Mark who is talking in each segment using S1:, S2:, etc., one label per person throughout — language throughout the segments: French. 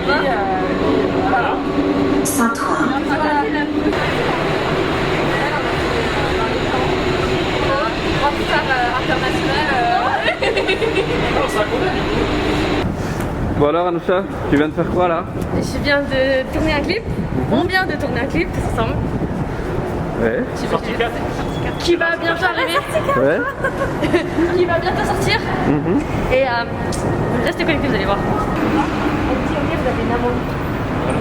S1: Voilà.
S2: Saint-Ouen.
S3: Bon alors Anoucha, tu viens de faire quoi là?
S1: Je viens de tourner un clip. On vient de tourner un clip tous ensemble.
S3: Ouais.
S1: Qui va bientôt arriver.
S3: Ouais.
S1: Qui va bientôt sortir. Et restez connectés, vous allez voir. On dit ok, vous avez une amende. Je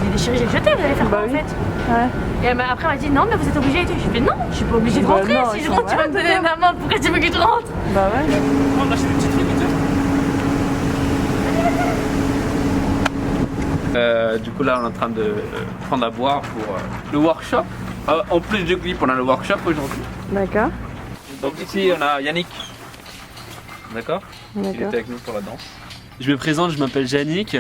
S1: l'ai déchiré, j'ai jeté, vous allez faire quoi en fait? Ouais. Et après elle m'a dit non mais vous êtes obligé et tout. Je fais non, je suis pas obligée de rentrer.
S2: non,
S1: Si je rentre tu vas me donner une amende, pourquoi tu veux que je rentre?
S2: Bah ouais.
S4: On va acheter des petits trucs.
S3: Du coup là on est en train de prendre à boire pour le workshop. En plus du clip on a le workshop aujourd'hui.
S2: D'accord.
S3: Donc ici on a Yannick. D'accord. Il était avec nous pour la danse.
S4: Je me présente, je m'appelle Yannick,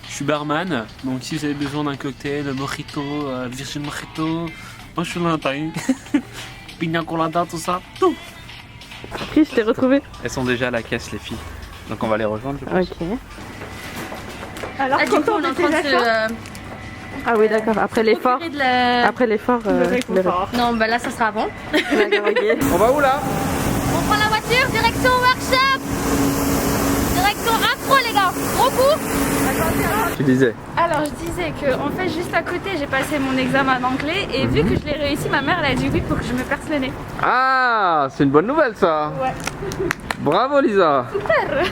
S4: je suis barman. Donc si vous avez besoin d'un cocktail, mojito, virgin mojito, moi je suis là taille, pina colada, tout ça, tout.
S2: Qui je t'ai retrouvé?
S3: Elles sont déjà à la caisse les filles. Donc on va les rejoindre je pense.
S2: Ok. Alors
S1: Du coup on est en train de se...
S2: Ah oui d'accord, après l'effort.
S1: procurer de la-
S2: Après l'effort,
S1: Non bah là ça sera avant.
S2: D'accord, ok.
S3: On va où là?
S1: On prend la voiture, direction workshop. Direction afro les gars, gros coup.
S3: Tu disais.
S5: Alors je disais que en fait juste à côté j'ai passé mon examen d'anglais et vu que je l'ai réussi, ma mère elle a dit oui pour que je me perce le nez.
S3: Ah, c'est une bonne nouvelle ça.
S5: Ouais.
S3: Bravo Lisa. Super.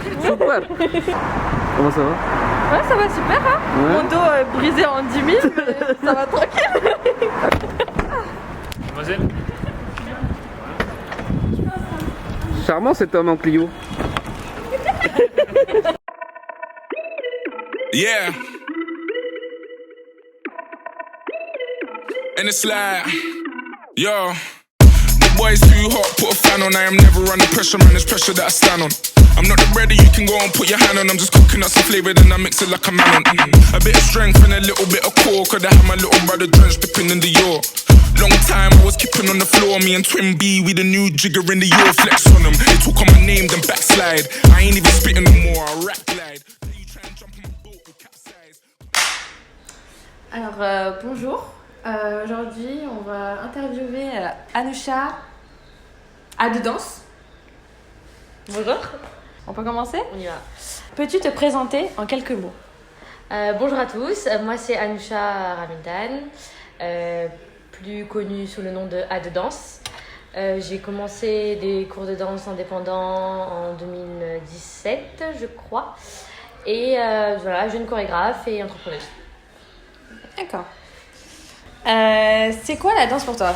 S3: Comment ça va?
S2: Ouais ça va super hein.
S3: Ouais.
S2: Mon dos brisé en 10 000 mais ça va tranquille.
S4: Mademoiselle.
S3: Charmant cet homme en Clio.
S6: Yeah. And it's like, yo, the boy's too hot, put a fan on. I am never under pressure, man. There's pressure that I stand on. I'm not the bread you can go and put your hand on. I'm just cooking up some flavor, then I mix it like a man on. A bit of strength and a little bit of core. Could I have my little brother drenched dipping in the York? Long time I was kipping on the floor. Me and Twin B, we the new jigger in the York. Flex on them. They talk on my name, then backslide. I ain't even spitting no more, I rap glide. You try and jump on my boat, we'll capsize.
S1: Alors bonjour, aujourd'hui on va interviewer Anoucha à de danse. Bonjour. On peut commencer? On y va. Peux-tu te présenter en quelques mots? Bonjour à tous, moi c'est Anoucha Ramadan, plus connue sous le nom de A de danse. J'ai commencé des cours de danse indépendants en 2017 je crois. Et voilà, jeune chorégraphe et entrepreneuse.
S2: D'accord. C'est quoi la danse pour toi?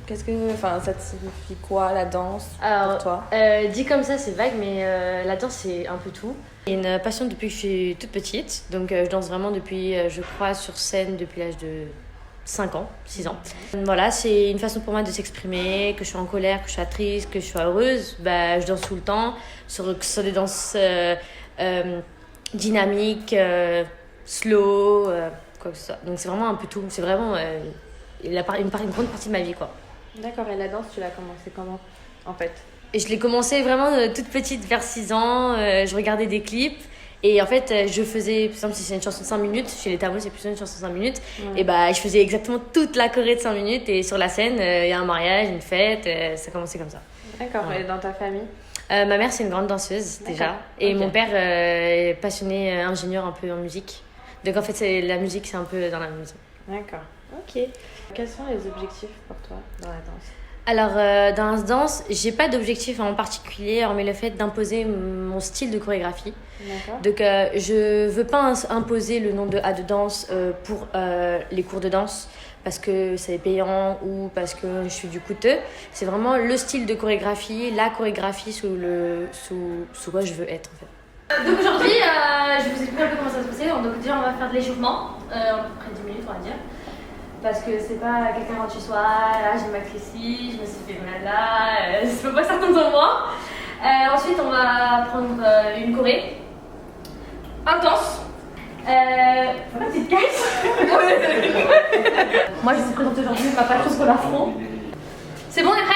S2: Qu'est-ce que, enfin, ça te signifie quoi la danse pour toi?
S1: Dit comme ça, c'est vague, mais la danse, c'est un peu tout. J'ai une passion depuis que je suis toute petite. Donc, je danse vraiment depuis, je crois, sur scène depuis l'âge de 5 ans, 6 ans. Voilà, c'est une façon pour moi de s'exprimer, que je sois en colère, que je sois triste, que je sois heureuse. Bah, je danse tout le temps, sur des danses dynamiques, slow, quoi que ce soit. Donc, c'est vraiment un peu tout. C'est vraiment une grande partie de ma vie, quoi.
S2: D'accord, et la danse, tu l'as commencé comment en fait?
S1: Et je l'ai commencé vraiment toute petite, vers 6 ans. Je regardais des clips. Et en fait, je faisais, par exemple, si c'est une chanson de 5 minutes, chez les Tamouls, c'est plutôt une chanson de 5 minutes.
S2: Ouais.
S1: Et bah, je faisais exactement toute la choré de 5 minutes. Et sur la scène, il y a un mariage, une fête. Ça commençait comme ça.
S2: D'accord,
S1: Ouais.
S2: et dans ta famille?
S1: Ma mère, c'est une grande danseuse, déjà. Et
S2: Ok.
S1: mon père est passionné, ingénieur un peu en musique. Donc en fait, la musique, c'est un peu dans la maison.
S2: D'accord, ok. Quels sont les objectifs pour toi dans la danse?
S1: Alors, dans la danse, j'ai pas d'objectif en particulier, hormis le fait d'imposer mon style de chorégraphie.
S2: D'accord.
S1: Donc, je veux pas imposer le nom de A de danse pour les cours de danse parce que c'est payant ou parce que je suis du coûteux. C'est vraiment le style de chorégraphie, la chorégraphie sous quoi je veux être en fait. Donc aujourd'hui, je vous explique un peu comment ça va se passer. Donc déjà, on va faire de l'échauffement, à peu près 10 minutes on va dire. Parce que c'est pas quelqu'un rentre chez soi, là j'ai ma ici, je me suis fait mal là, ça peut pas certain en moi. Ensuite on va prendre une choré intense. Voilà, petite caisse. Moi je vais vous présenter aujourd'hui ma passion pour l'afro. C'est bon, on est prêts?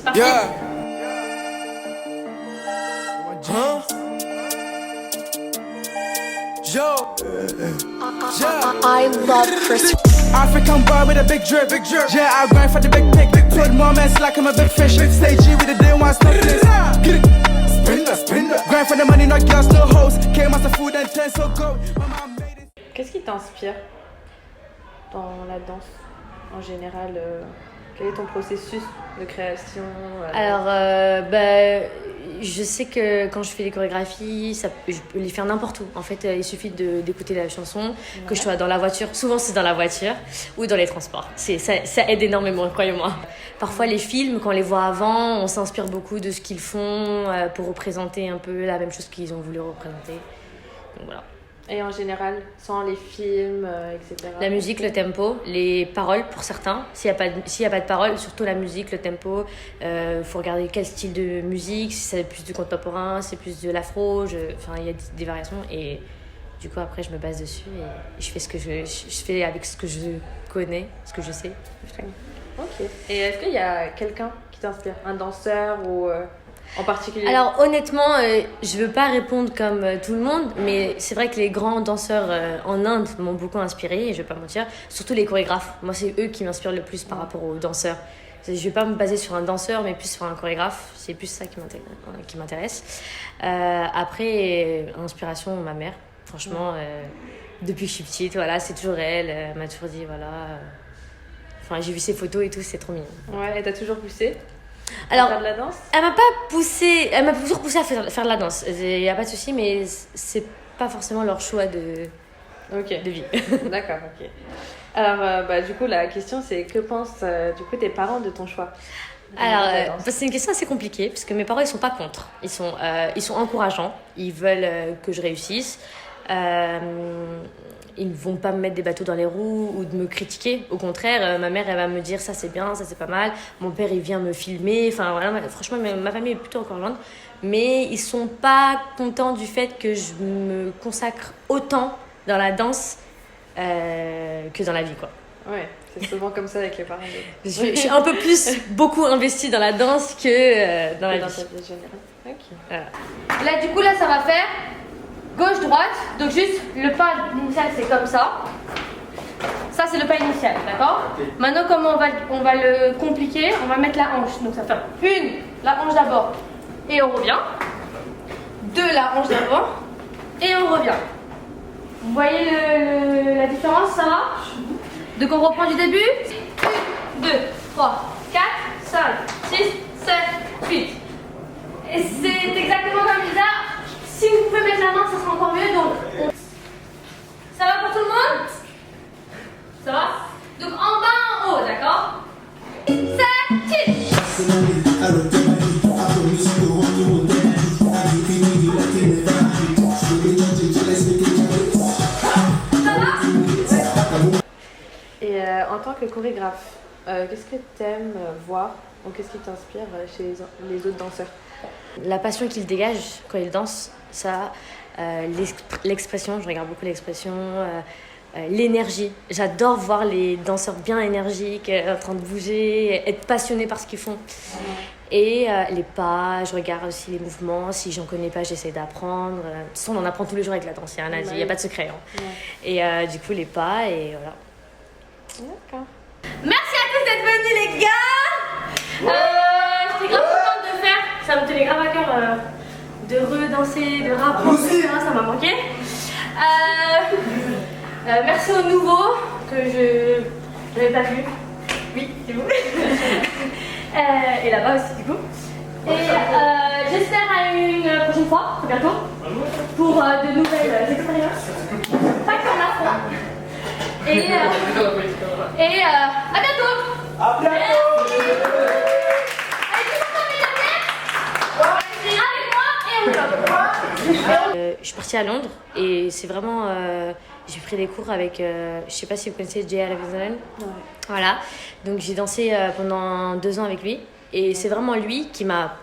S1: Parfait.
S6: Yeah. Huh?
S7: Yo,
S8: I love Chris.
S7: African boy with a big drip, Yeah, I grind for the big pick. Told moments like I'm a big fish. Big stage G with the day one stop this. Get it, spin that. Grind for the money, not girls, no hoes. Came as a food and ten, so go. Mama made it.
S2: Qu'est-ce qui t'inspire dans la danse en général quel est ton processus de création
S1: Alors, je sais que quand je fais les chorégraphies, je peux les faire n'importe où. En fait, il suffit d'écouter la chanson, que je sois dans la voiture. Souvent, c'est dans la voiture ou dans les transports. Ça aide énormément, croyez-moi. Parfois, les films, quand on les voit avant, on s'inspire beaucoup de ce qu'ils font pour représenter un peu la même chose qu'ils ont voulu représenter. Donc voilà.
S2: Et en général, sans les films, etc.
S1: La musique, le tempo, les paroles pour certains. S'il y a pas de paroles, surtout la musique, le tempo. Faut regarder quel style de musique, si c'est plus du contemporain, si c'est plus de l'afro. Enfin, il y a des variations. Et du coup, après, je me base dessus et je fais ce que je fais avec ce que je connais, ce que je sais.
S2: Ok. Et est-ce qu'il y a quelqu'un qui t'inspire? Un danseur ou en particulier?
S1: Alors honnêtement, je veux pas répondre comme tout le monde, mais c'est vrai que les grands danseurs en Inde m'ont beaucoup inspiré, et je vais pas mentir. Surtout les chorégraphes. Moi, c'est eux qui m'inspirent le plus par rapport aux danseurs. Je vais pas me baser sur un danseur, mais plus sur un chorégraphe. C'est plus ça qui m'intéresse. Après, inspiration, ma mère. Franchement, depuis que je suis petite, voilà, c'est toujours elle. Elle m'a toujours dit, voilà. Enfin, j'ai vu ses photos et tout, c'est trop mignon.
S2: Ouais, elle t'a toujours poussé?
S1: Alors,
S2: faire de la danse?
S1: Elle m'a pas poussé, elle m'a toujours poussé à faire de la danse. Il n'y a pas de souci, mais c'est pas forcément leur choix de vie.
S2: D'accord, ok. Alors, du coup, la question c'est que pensent tes parents de ton choix?
S1: Alors, c'est une question assez compliquée, parce que mes parents ils sont pas contre. Ils sont encourageants, ils veulent que je réussisse. Ils ne vont pas me mettre des bateaux dans les roues ou de me critiquer. Au contraire, ma mère, elle va me dire ça c'est bien, ça c'est pas mal. Mon père, il vient me filmer. Enfin, voilà, franchement, ma famille est plutôt encourageante. Mais ils sont pas contents du fait que je me consacre autant dans la danse que dans la vie, quoi.
S2: Ouais, c'est souvent comme ça avec les parents.
S1: Je suis un peu plus beaucoup investie dans la danse que dans la vie.
S2: Ok.
S1: Voilà. Là, du coup, ça va faire gauche-droite, donc juste le pas initial c'est comme ça. Ça c'est le pas initial, d'accord? Maintenant comment on va le compliquer? On va mettre la hanche, donc ça fait la hanche d'abord et on revient. 2 la hanche d'abord et on revient. Vous voyez la différence, ça va? Donc on reprend du début. 1, 2, 3, 4, 5, 6, 7, 8. Et c'est exactement comme ça. Si vous pouvez mettre la main, ça sera encore mieux. Donc, ça va pour tout le monde? Ça va? Donc en bas, en haut, d'accord? 7, 6. Ça va?
S2: Et en tant que chorégraphe, qu'est-ce que tu aimes voir ou qu'est-ce qui t'inspire chez les autres danseurs?
S1: La passion qu'ils dégagent quand ils dansent, ça, l'expression, je regarde beaucoup l'expression, l'énergie. J'adore voir les danseurs bien énergiques, en train de bouger, être passionnés par ce qu'ils font. Et les pas, je regarde aussi les mouvements. Si j'en connais pas, j'essaie d'apprendre. De toute façon, on en apprend tous les jours avec la danse, il n'y a pas de secret. Hein. Ouais. Et du coup, les pas, et voilà.
S2: D'accord.
S1: Merci à tous d'être venus, les gars! J'étais grave contente de faire. Ça me tenait grave à cœur de redanser, de rapprendre, ça m'a manqué. Merci aux nouveaux que je n'avais pas vu. Oui, c'est vous. Et là-bas aussi, du coup. Et j'espère à une prochaine fois, très bientôt, pour de nouvelles expériences. Pas qu'en afro. Et à bientôt!
S7: À bientôt!
S1: Je suis partie à Londres et c'est vraiment j'ai pris des cours avec je sais pas si vous connaissez J.R. Levinson. Voilà, donc j'ai dansé pendant 2 ans avec lui et c'est vraiment lui qui m'a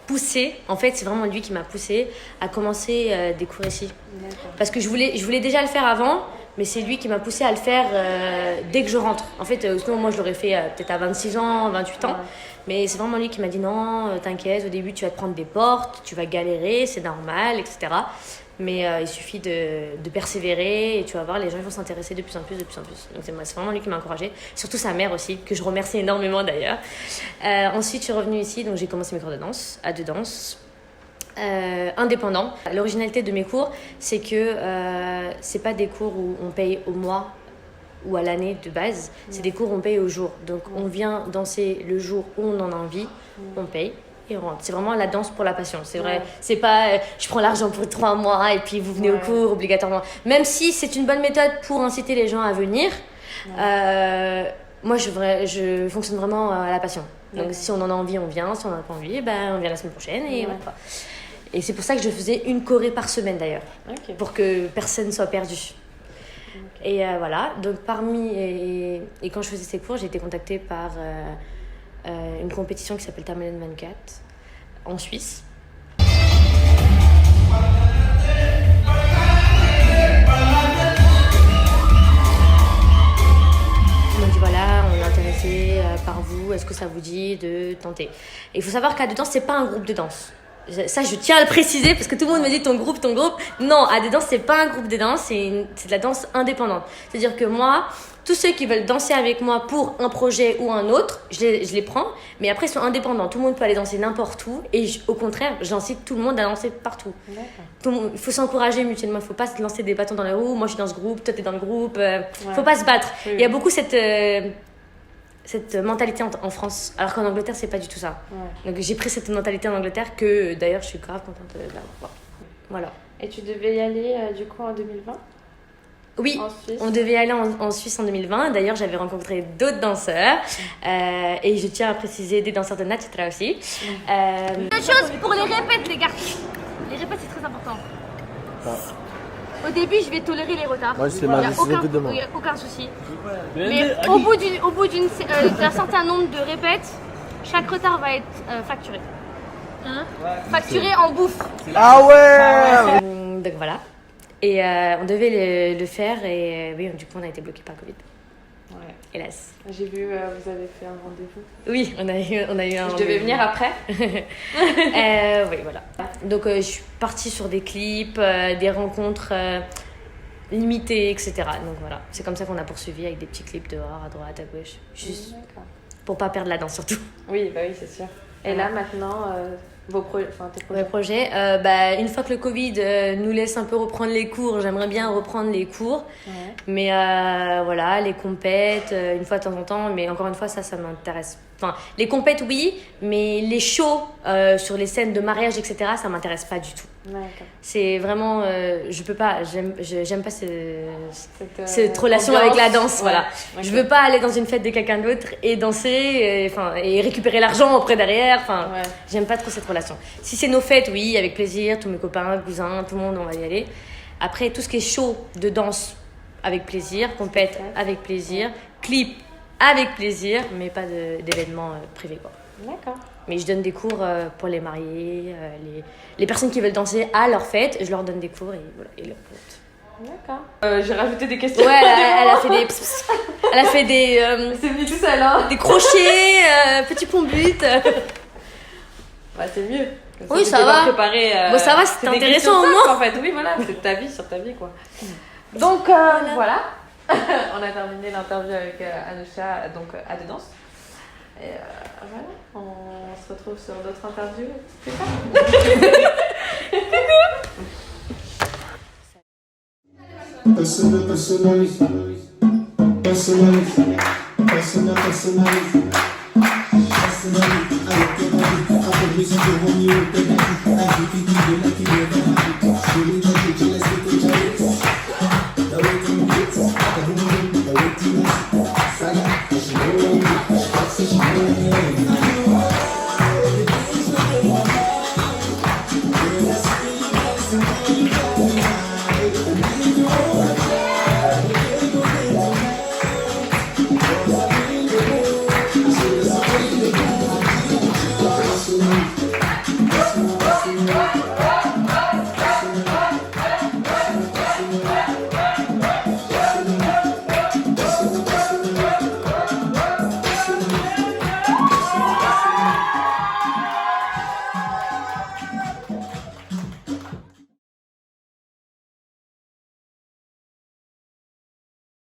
S1: poussée, en fait c'est vraiment lui qui m'a poussée à commencer des cours ici. Parce que je voulais déjà le faire avant, mais c'est lui qui m'a poussée à le faire dès que je rentre. En fait sinon moi je l'aurais fait peut-être à 26 ans, 28 ans. Mais c'est vraiment lui qui m'a dit non, t'inquiète, au début tu vas te prendre des portes, tu vas galérer, c'est normal, etc. Mais il suffit de persévérer et tu vas voir, les gens vont s'intéresser de plus en plus, de plus en plus. Donc c'est vraiment lui qui m'a encouragée. Surtout sa mère aussi, que je remercie énormément d'ailleurs. Ensuite, je suis revenue ici, donc j'ai commencé mes cours de danse, à de danse. Indépendant. L'originalité de mes cours, c'est que c'est pas des cours où on paye au mois ou à l'année de base. C'est des cours où on paye au jour. Donc on vient danser le jour où on en a envie, on paye. Et on rentre. C'est vraiment la danse pour la passion. C'est vrai. C'est pas je prends l'argent pour 3 mois et puis vous venez au cours obligatoirement. Même si c'est une bonne méthode pour inciter les gens à venir, moi je fonctionne vraiment à la passion. Donc si on en a envie, on vient. Si on n'a pas envie, on vient la semaine prochaine et voilà. Et c'est pour ça que je faisais une choré par semaine d'ailleurs, pour que personne ne soit perdu. Et voilà. Donc et quand je faisais ces cours, j'ai été contactée par une compétition qui s'appelle Termelen 24 en Suisse. On m'a dit voilà, on est intéressé par vous, est-ce que ça vous dit de tenter? Et il faut savoir qu'à de danse, c'est pas un groupe de danse. Ça, je tiens à le préciser parce que tout le monde me dit ton groupe. Non, à des danses, c'est pas un groupe de danse, c'est de la danse indépendante. C'est-à-dire que moi, tous ceux qui veulent danser avec moi pour un projet ou un autre, je les prends, mais après ils sont indépendants. Tout le monde peut aller danser n'importe où et au contraire, j'incite tout le monde à danser partout. Il faut s'encourager mutuellement, il faut pas se lancer des bâtons dans les roues. Moi je suis dans ce groupe, toi t'es dans le groupe, faut pas se battre. Il y a beaucoup cette mentalité en France, alors qu'en Angleterre c'est pas du tout ça. Donc j'ai pris cette mentalité en Angleterre que d'ailleurs je suis grave contente d'avoir. Voilà.
S2: Et tu devais y aller du coup en 2020?
S1: Oui, on devait aller en Suisse en 2020. D'ailleurs, j'avais rencontré d'autres danseurs. Et je tiens à préciser des danseurs de Nachitra aussi.
S5: Une chose pour les répètes, les gars. Les répètes, c'est très important. Au début, je vais tolérer les retards.
S9: Moi, c'est ma décision que demain.
S5: Il n'y a aucun souci. Mais au bout d'un certain nombre de répètes, chaque retard va être facturé. Facturé en bouffe.
S9: Ah ouais.
S1: Donc voilà. Et on devait le faire et oui, du coup on a été bloqué par Covid. Hélas.
S2: J'ai vu, vous avez fait un rendez-vous.
S1: Oui, on a eu un rendez-vous.
S2: Je devais venir après.
S1: Oui, voilà. Donc je suis partie sur des clips, des rencontres limitées, etc. Donc voilà, c'est comme ça qu'on a poursuivi avec des petits clips dehors, à droite, à gauche. Juste pour pas perdre la danse surtout.
S2: Oui, oui, c'est sûr. Et là maintenant... tes
S1: projets. Une fois que le Covid nous laisse un peu reprendre les cours, j'aimerais bien reprendre les cours. Mais voilà, les compètes, une fois de temps en temps. Mais encore une fois, ça m'intéresse. Enfin, les compètes, oui, mais les shows sur les scènes de mariage, etc., ça m'intéresse pas du tout. C'est vraiment... je peux pas... J'aime pas cette relation avec la danse. Voilà. Je veux pas aller dans une fête de quelqu'un d'autre et danser et récupérer l'argent après derrière. J'aime pas trop cette relation. Si c'est nos fêtes, oui, avec plaisir. Tous mes copains, cousins, tout le monde, on va y aller. Après, tout ce qui est show de danse, avec plaisir. Compète, avec plaisir. Clip, avec plaisir. Mais pas d'événements privés, quoi.
S2: D'accord.
S1: Mais je donne des cours pour les mariés, les personnes qui veulent danser à leur fête. Je leur donne des cours et voilà, ils leur comptent.
S2: D'accord. J'ai rajouté des questions.
S1: Ouais, elle a fait des... Elle a fait des...
S2: c'est venu tout seul, hein.
S1: Des crochets, petits pompes-buts.
S2: C'est mieux.
S1: Oui, ça va.
S2: Préparé,
S1: ça va, c'était intéressant au moins.
S2: En fait, oui, voilà, c'est ta vie sur ta vie, quoi. Donc, voilà. On a terminé l'interview avec Anoucha, donc à de danse. Et voilà, on se retrouve sur d'autres interviews plus tard.
S10: Personal.